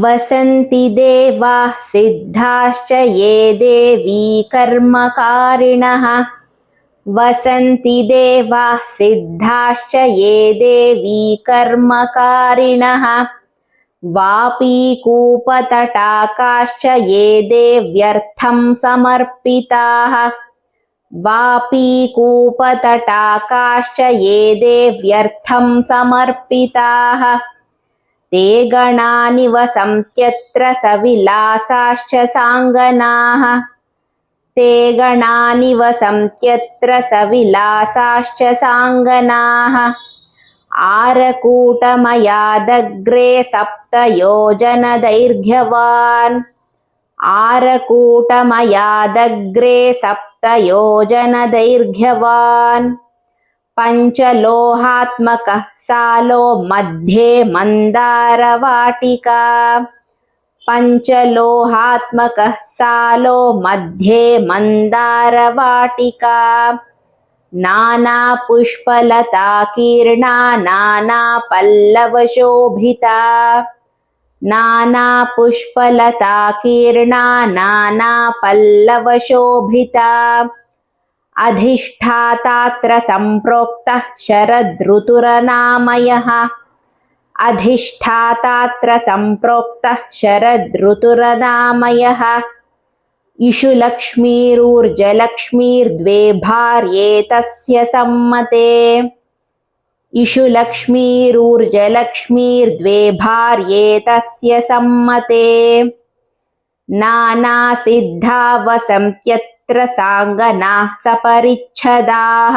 वसन्ति देवाः सिद्धाश्च ये देवी कर्मकारिणः वसन्ति देवाः सिद्धाश्च ये देवी कर्मकारिणः वापीकूपतटाकाश्च ये देव्यर्थं समर्पिताः वापीकूपतटाकाश्च ये देव्यर्थं समर्पिताः ते गणा निवसन्त्यत्र सविलासाश्च साङ्गनाः ते गणा निवसन्त्यत्र सविलासाश्च साङ्गनाः आरकूटमयादग्रे सप्तयोजनदैर्घ्यवान् आरकूटमयादग्रे सप्तयोजनदैर्घ्यवान् पञ्चलोहात्मकः सालो मध्ये मन्दारवाटिका पञ्चलोहात्मकः सालो मध्ये मन्दारवाटिका नानापुष्पलताकीर्णा नानापल्लवशोभिता नानापुष्पलताकीर्णा नानापल्लवशोभिता अधिष्ठातात्र सम्प्रोक्तः शरदृतुरनामयः अधिष्ठातात्र सम्प्रोक्तः शरदृतुरनामयः इषुलक्ष्मीरूर्जलक्ष्मीर्द्वे भार्ये तस्य सम्मते इषुलक्ष्मीरूर्जलक्ष्मीर्द्वे भार्ये तस्य सम्मते नानासिद्धा वसन्त्यत्र साङ्गनाः सपरिच्छदाः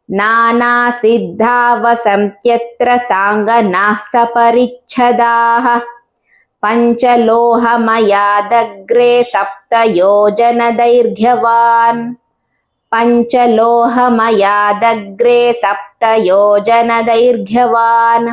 नानासिद्धा वसन्त्यत्र साङ्गनाः सपरिच्छदाः पञ्चलोहमयादग्रे सप्तयोजनदैर्घ्यवान् पञ्चलोहमयादग्रे सप्तयोजनदैर्घ्यवान्